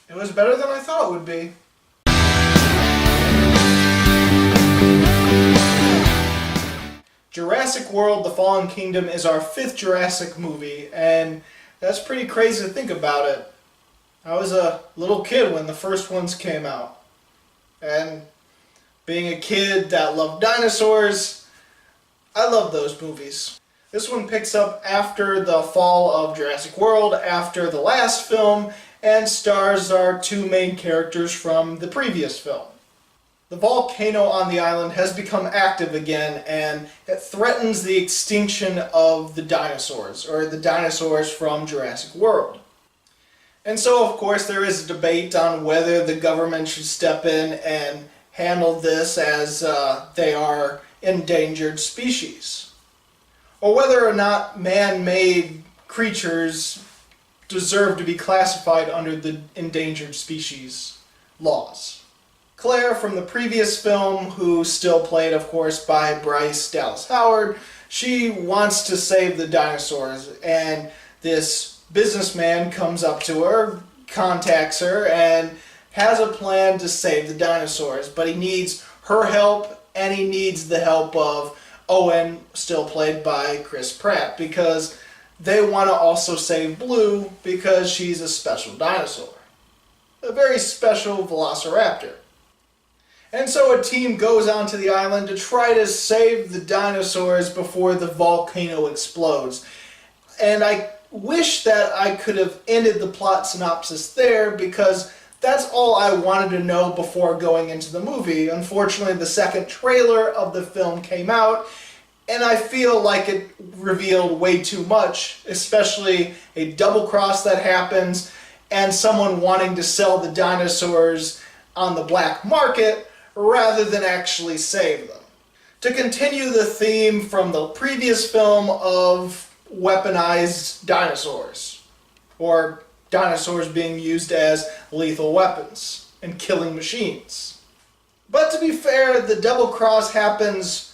It was better than I thought it would be. Jurassic World: The Fallen Kingdom is our 5th Jurassic movie, and that's pretty crazy to think about it. I was a little kid when the first ones came out, and being a kid that loved dinosaurs, I love those movies. This one picks up after the fall of Jurassic World, after the last film, and stars our 2 main characters from the previous film. The volcano on the island has become active again, and it threatens the extinction of the dinosaurs, or the dinosaurs from Jurassic World. And so, of course, there is a debate on whether the government should step in and handle this as they are endangered species, or whether or not man-made creatures deserve to be classified under the endangered species laws. Claire from the previous film, who still played, of course, by Bryce Dallas Howard, she wants to save the dinosaurs, and this businessman comes up to her, contacts her, and has a plan to save the dinosaurs, but he needs her help, and he needs the help of Owen, still played by Chris Pratt, because they want to also save Blue because she's a special dinosaur. A very special velociraptor. And so a team goes onto the island to try to save the dinosaurs before the volcano explodes. And I wish that I could have ended the plot synopsis there, because that's all I wanted to know before going into the movie. Unfortunately, the second trailer of the film came out, and I feel like it revealed way too much, especially a double cross that happens and someone wanting to sell the dinosaurs on the black market rather than actually save them. To continue the theme from the previous film of weaponized dinosaurs, or dinosaurs being used as lethal weapons and killing machines. But to be fair, the double cross happens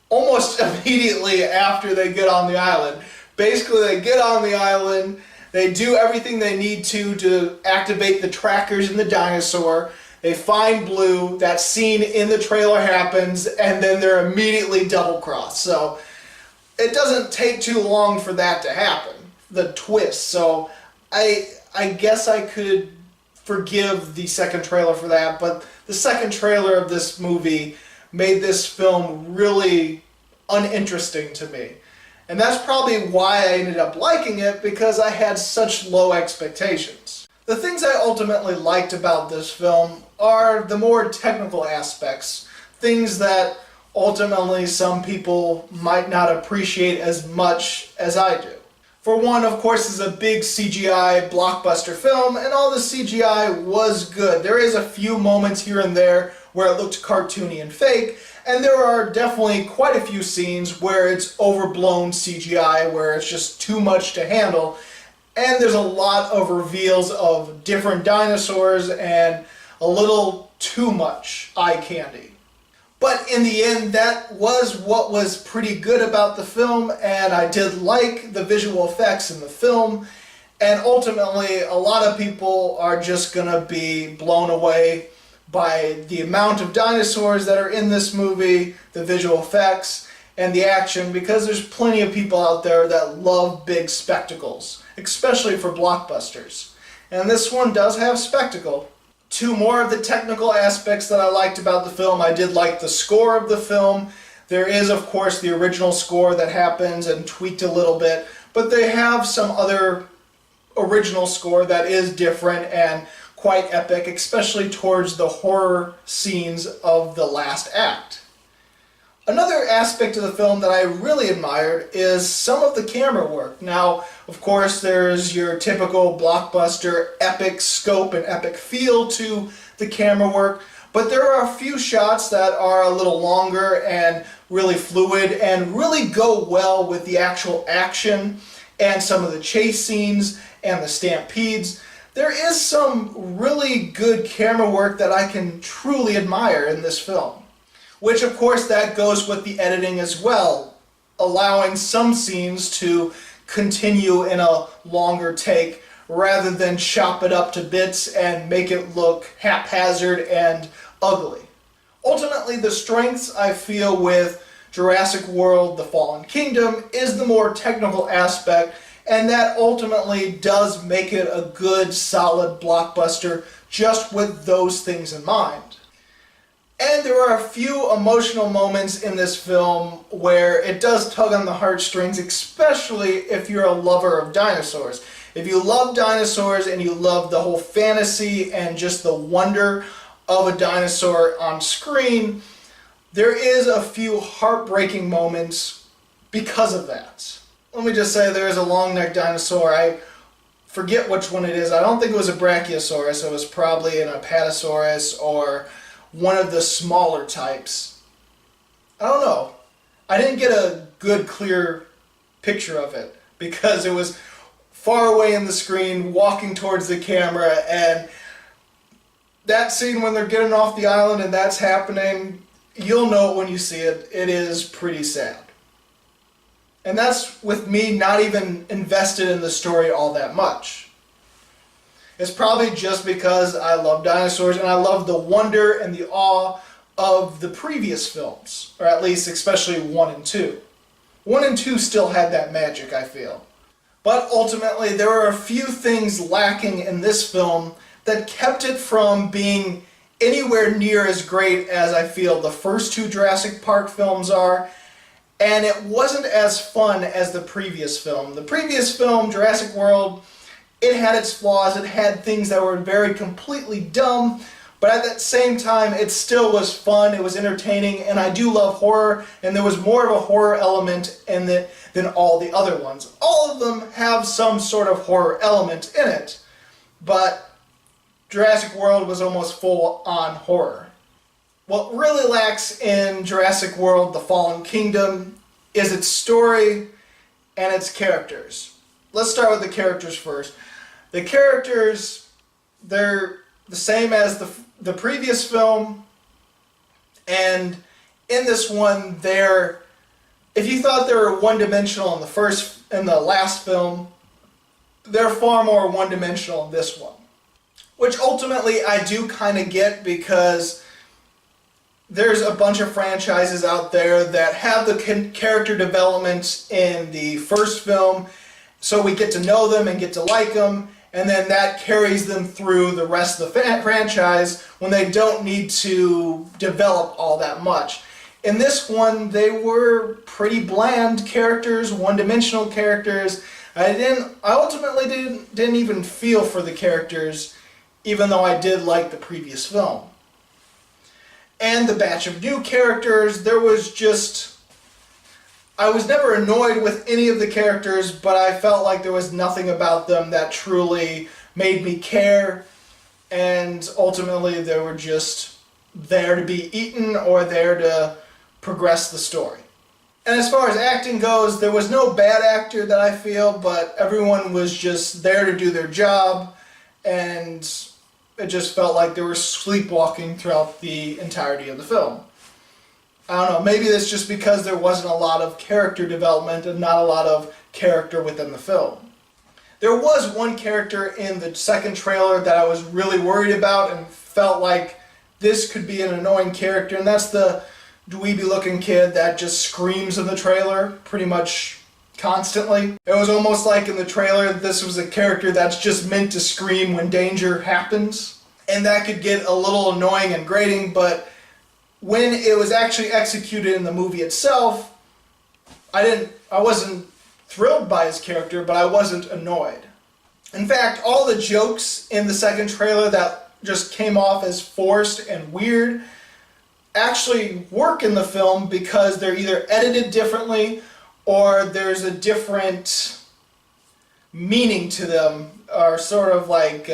almost immediately after they get on the island. Basically, they get on the island, they do everything they need to activate the trackers in the dinosaur, they find Blue, that scene in the trailer happens, and then they're immediately double-crossed. So it doesn't take too long for that to happen, the twist. So I guess I could forgive the second trailer for that, but the second trailer of this movie made this film really uninteresting to me. And that's probably why I ended up liking it, because I had such low expectations. The things I ultimately liked about this film are the more technical aspects, things that ultimately some people might not appreciate as much as I do. For one, of course, this is a big CGI blockbuster film, and all the CGI was good. There is a few moments here and there where it looked cartoony and fake, and there are definitely quite a few scenes where it's overblown CGI, where it's just too much to handle, and there's a lot of reveals of different dinosaurs and a little too much eye candy. But in the end, that was what was pretty good about the film, and I did like the visual effects in the film, and ultimately a lot of people are just gonna be blown away by the amount of dinosaurs that are in this movie, the visual effects, and the action, because there's plenty of people out there that love big spectacles, especially for blockbusters. And this one does have spectacle. Two more of the technical aspects that I liked about the film. I did like the score of the film. There is, of course, the original score that happens and tweaked a little bit, but they have some other original score that is different and quite epic, especially towards the horror scenes of the last act. Another aspect of the film that I really admired is some of the camera work. Now, of course, there's your typical blockbuster epic scope and epic feel to the camera work, but there are a few shots that are a little longer and really fluid and really go well with the actual action and some of the chase scenes and the stampedes. There is some really good camera work that I can truly admire in this film. Which, of course, that goes with the editing as well, allowing some scenes to continue in a longer take rather than chop it up to bits and make it look haphazard and ugly. Ultimately, the strengths I feel with Jurassic World: The Fallen Kingdom is the more technical aspect, and that ultimately does make it a good, solid blockbuster just with those things in mind. And there are a few emotional moments in this film where it does tug on the heartstrings, especially if you're a lover of dinosaurs. If you love dinosaurs and you love the whole fantasy and just the wonder of a dinosaur on screen, there is a few heartbreaking moments because of that. Let me just say there is a long-necked dinosaur. I forget which one it is. I don't think it was a Brachiosaurus. It was probably an Apatosaurus or one of the smaller types. I don't know. I didn't get a good, clear picture of it because it was far away in the screen, walking towards the camera, and that scene when they're getting off the island and that's happening, you'll know it when you see it. It is pretty sad. And that's with me not even invested in the story all that much. It's probably just because I love dinosaurs and I love the wonder and the awe of the previous films, or at least especially 1 and 2. 1 and 2 still had that magic, I feel. But ultimately, there are a few things lacking in this film that kept it from being anywhere near as great as I feel the first 2 Jurassic Park films are, and it wasn't as fun as the previous film. The previous film, Jurassic World, it had its flaws, it had things that were very completely dumb, but at that same time it still was fun, it was entertaining, and I do love horror, and there was more of a horror element in it than all the other ones. All of them have some sort of horror element in it, but Jurassic World was almost full-on horror. What really lacks in Jurassic World: The Fallen Kingdom is its story and its characters. Let's start with the characters first. The characters, they're the same as the previous film, and in this one, if you thought they were one-dimensional in the last film, they're far more one-dimensional in this one. Which ultimately I do kind of get, because there's a bunch of franchises out there that have the character development in the first film, so we get to know them and get to like them, and then that carries them through the rest of the franchise when they don't need to develop all that much. In this one, they were pretty bland characters, one-dimensional characters. I ultimately didn't even feel for the characters, even though I did like the previous film. And the batch of new characters, I was never annoyed with any of the characters, but I felt like there was nothing about them that truly made me care, and ultimately they were just there to be eaten or there to progress the story. And as far as acting goes, there was no bad actor that I feel, but everyone was just there to do their job, and it just felt like they were sleepwalking throughout the entirety of the film. I don't know, maybe that's just because there wasn't a lot of character development and not a lot of character within the film. There was one character in the second trailer that I was really worried about and felt like this could be an annoying character, and that's the dweeby looking kid that just screams in the trailer pretty much constantly. It was almost like in the trailer this was a character that's just meant to scream when danger happens, and that could get a little annoying and grating, but when it was actually executed in the movie itself, I wasn't thrilled by his character, but I wasn't annoyed. In fact, all the jokes in the second trailer that just came off as forced and weird actually work in the film because they're either edited differently or there's a different meaning to them, or sort of like,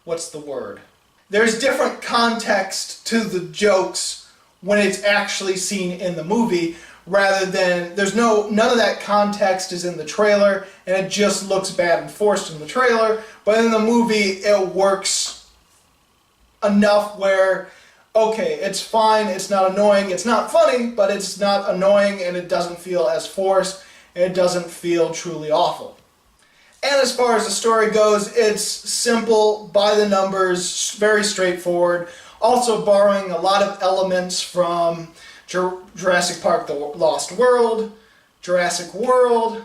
what's the word? There's different context to the jokes when it's actually seen in the movie, rather than, none of that context is in the trailer, and it just looks bad and forced in the trailer, but in the movie it works enough where, okay, it's fine, it's not annoying, it's not funny, but it's not annoying, and it doesn't feel as forced, and it doesn't feel truly awful. And as far as the story goes, it's simple, by the numbers, very straightforward. Also borrowing a lot of elements from Jurassic Park: The Lost World, Jurassic World,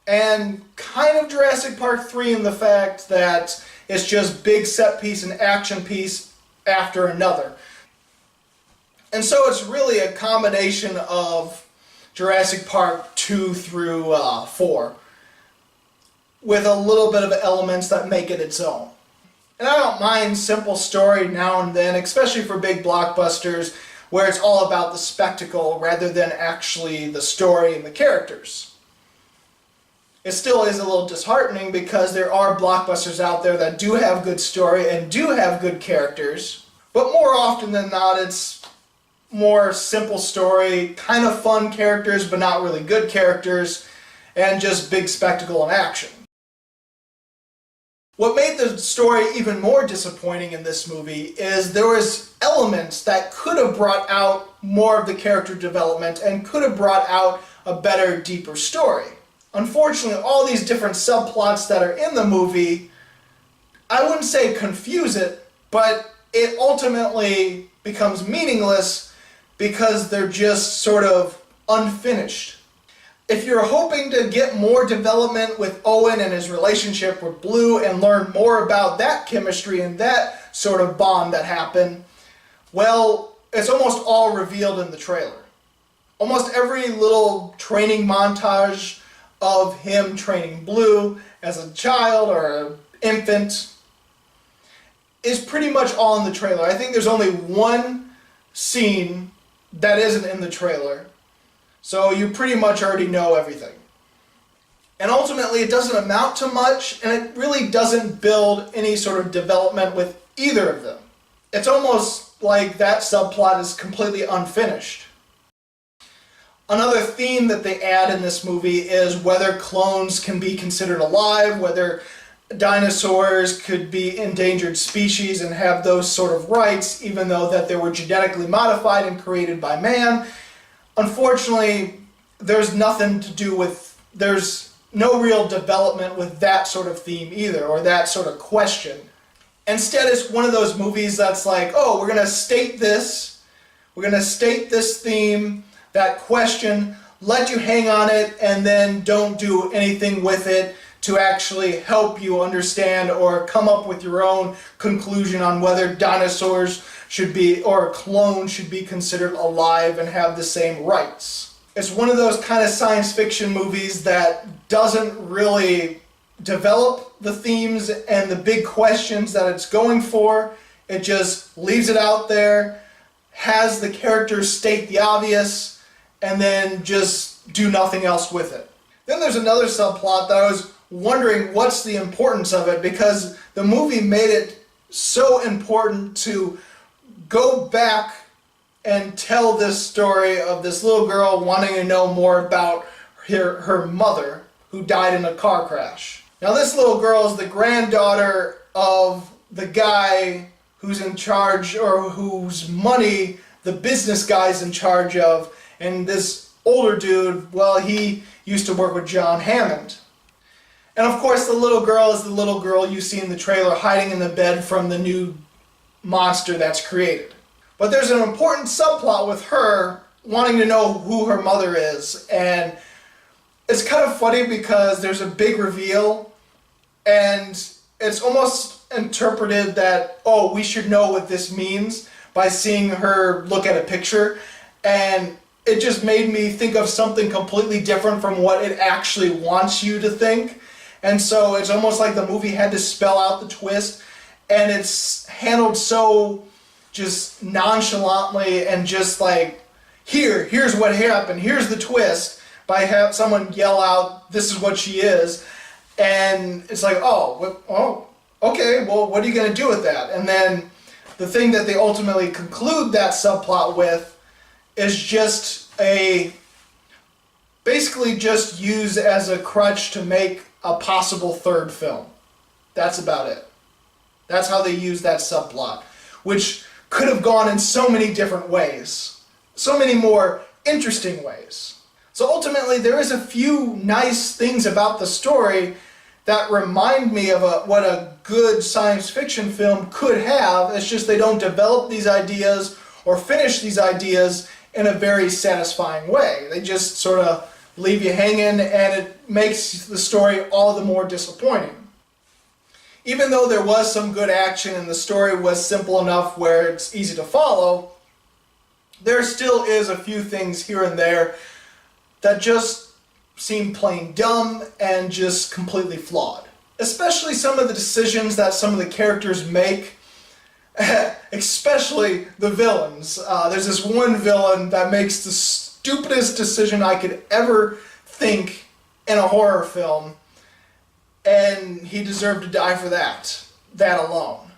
and kind of Jurassic Park 3 in the fact that it's just big set piece and action piece after another. And so it's really a combination of Jurassic Park 2 through 4, with a little bit of elements that make it its own. And I don't mind simple story now and then, especially for big blockbusters where it's all about the spectacle rather than actually the story and the characters. It still is a little disheartening because there are blockbusters out there that do have good story and do have good characters, but more often than not it's more simple story, kind of fun characters but not really good characters, and just big spectacle and action. What made the story even more disappointing in this movie is there was elements that could have brought out more of the character development and could have brought out a better, deeper story. Unfortunately, all these different subplots that are in the movie, I wouldn't say confuse it, but it ultimately becomes meaningless because they're just sort of unfinished. If you're hoping to get more development with Owen and his relationship with Blue and learn more about that chemistry and that sort of bond that happened, well, it's almost all revealed in the trailer. Almost every little training montage of him training Blue as a child or an infant is pretty much all in the trailer. I think there's only one scene that isn't in the trailer. So you pretty much already know everything. And ultimately it doesn't amount to much, and it really doesn't build any sort of development with either of them. It's almost like that subplot is completely unfinished. Another theme that they add in this movie is whether clones can be considered alive, whether dinosaurs could be endangered species and have those sort of rights, even though that they were genetically modified and created by man. Unfortunately, there's no real development with that sort of theme either, or that sort of question. Instead, it's one of those movies that's like, oh, we're going to state this theme, that question, let you hang on it, and then don't do anything with it to actually help you understand or come up with your own conclusion on whether dinosaurs should be, or a clone should be considered alive and have the same rights. It's one of those kind of science fiction movies that doesn't really develop the themes and the big questions that it's going for. It just leaves it out there, has the characters state the obvious, and then just do nothing else with it. Then there's another subplot that I was wondering what's the importance of it, because the movie made it so important to go back and tell this story of this little girl wanting to know more about her mother who died in a car crash. Now this little girl is the granddaughter of the guy who's in charge, or whose money the business guy's in charge of, and this older dude, well, he used to work with John Hammond. And of course the little girl is the little girl you see in the trailer hiding in the bed from the new monster that's created. But there's an important subplot with her wanting to know who her mother is, and it's kind of funny because there's a big reveal and it's almost interpreted that, oh, we should know what this means by seeing her look at a picture, and it just made me think of something completely different from what it actually wants you to think. And so it's almost like the movie had to spell out the twist, and it's handled so just nonchalantly and just like, here's what happened, here's the twist, by have someone yell out, this is what she is, and it's like, oh, okay, well, what are you going to do with that? And then the thing that they ultimately conclude that subplot with is just basically just used as a crutch to make a possible third film. That's about it. That's how they use that subplot, which could have gone in so many different ways, so many more interesting ways. So ultimately there is a few nice things about the story, that remind me of what a good science fiction film could have. It's just they don't develop these ideas or finish these ideas in a very satisfying way. They just sort of leave you hanging, and it makes the story all the more disappointing. Even though there was some good action and the story was simple enough where it's easy to follow, there still is a few things here and there that just seem plain dumb and just completely flawed. Especially some of the decisions that some of the characters make, especially the villains. There's this one villain that makes the stupidest decision I could ever think in a horror film, and he deserved to die for that alone.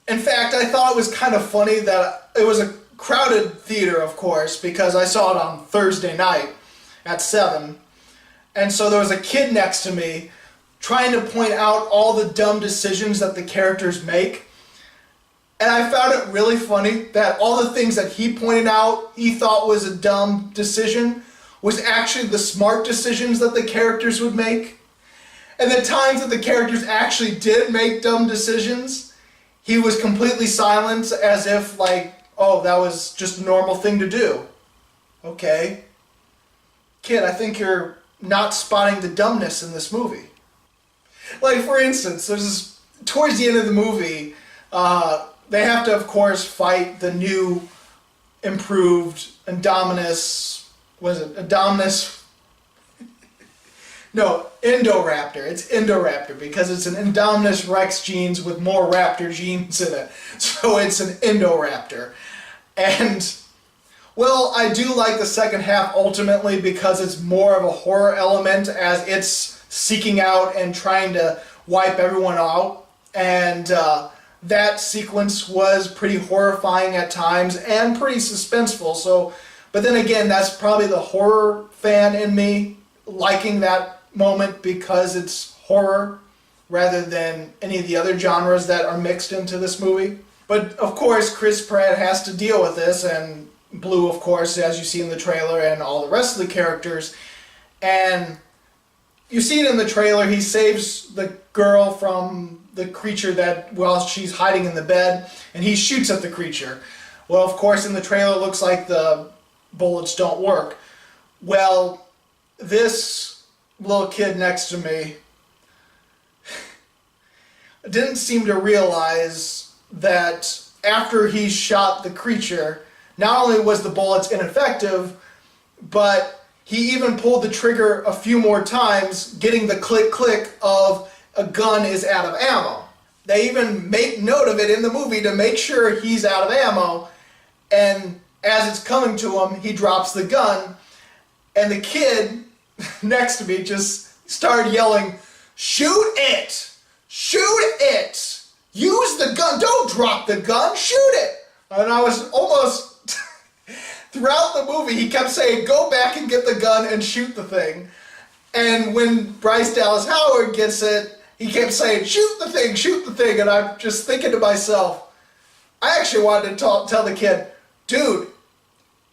In fact, I thought it was kind of funny that it was a crowded theater, of course, because I saw it on Thursday night at 7, and so there was a kid next to me trying to point out all the dumb decisions that the characters make, and I found it really funny that all the things that he pointed out he thought was a dumb decision was actually the smart decisions that the characters would make. And the times that the characters actually did make dumb decisions, he was completely silent, as if like, oh, that was just a normal thing to do. Okay. Kid, I think you're not spotting the dumbness in this movie. Like, for instance, towards the end of the movie, they have to, of course, fight the new, improved Indominus, No, Indoraptor. It's Indoraptor because it's an Indominus Rex genes with more raptor genes in it. So it's an Indoraptor. And, well, I do like the second half ultimately because it's more of a horror element as it's seeking out and trying to wipe everyone out. And that sequence was pretty horrifying at times and pretty suspenseful. So, but then again, that's probably the horror fan in me liking that moment because it's horror rather than any of the other genres that are mixed into this movie. But of course Chris Pratt has to deal with this, and Blue, of course, as you see in the trailer, and all the rest of the characters. And you see it in the trailer, he saves the girl from the creature that, while she's hiding in the bed, and he shoots at the creature. Well, of course, in the trailer it looks like the bullets don't work. Well, this little kid next to me didn't seem to realize that after he shot the creature, not only was the bullets ineffective, but he even pulled the trigger a few more times, getting the click-click of a gun is out of ammo. They even make note of it in the movie to make sure he's out of ammo, and as it's coming to him, he drops the gun, and the kid next to me just started yelling, "Shoot it! Shoot it! Use the gun! Don't drop the gun! Shoot it!" And I was almost, throughout the movie, he kept saying, "Go back and get the gun and shoot the thing." And when Bryce Dallas Howard gets it, he kept saying, "Shoot the thing, shoot the thing." And I'm just thinking to myself, I actually wanted to tell the kid, "Dude,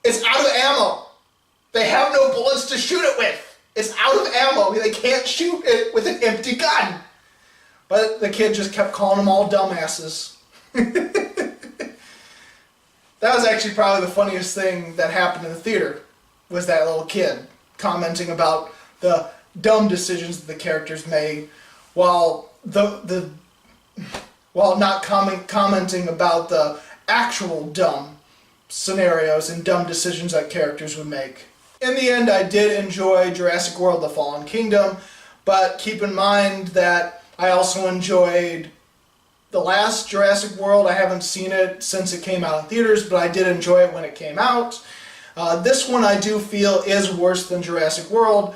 it's out of ammo. They have no bullets to shoot it with. It's out of ammo. They can't shoot it with an empty gun." But the kid just kept calling them all dumbasses. That was actually probably the funniest thing that happened in the theater, was that little kid commenting about the dumb decisions that the characters made, while not commenting about the actual dumb scenarios and dumb decisions that characters would make. In the end, I did enjoy Jurassic World: The Fallen Kingdom, but keep in mind that I also enjoyed the last Jurassic World. I haven't seen it since it came out in theaters, but I did enjoy it when it came out. This one I do feel is worse than Jurassic World.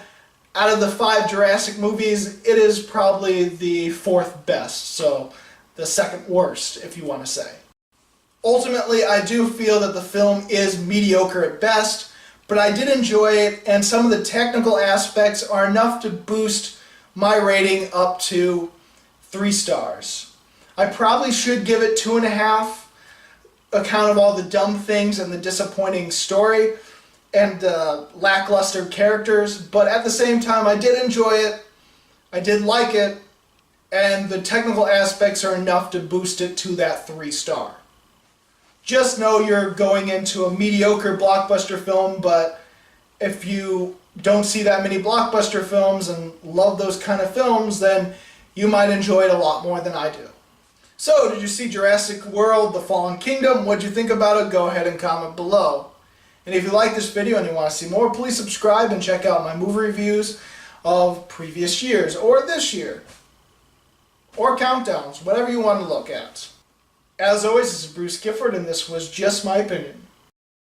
Out of the 5 Jurassic movies, it is probably the 4th best, so the 2nd worst, if you want to say. Ultimately, I do feel that the film is mediocre at best, but I did enjoy it, and some of the technical aspects are enough to boost my rating up to 3 stars. I probably should give it 2.5, account of all the dumb things and the disappointing story and the lackluster characters, but at the same time I did enjoy it. I did like it, and the technical aspects are enough to boost it to that 3-star. Just know you're going into a mediocre blockbuster film, but if you don't see that many blockbuster films and love those kind of films, then you might enjoy it a lot more than I do. So, did you see Jurassic World: The Fallen Kingdom? What'd you think about it? Go ahead and comment below. And if you like this video and you want to see more, please subscribe and check out my movie reviews of previous years, or this year, or countdowns, whatever you want to look at. As always, this is Bruce Gifford, and this was Just My Opinion.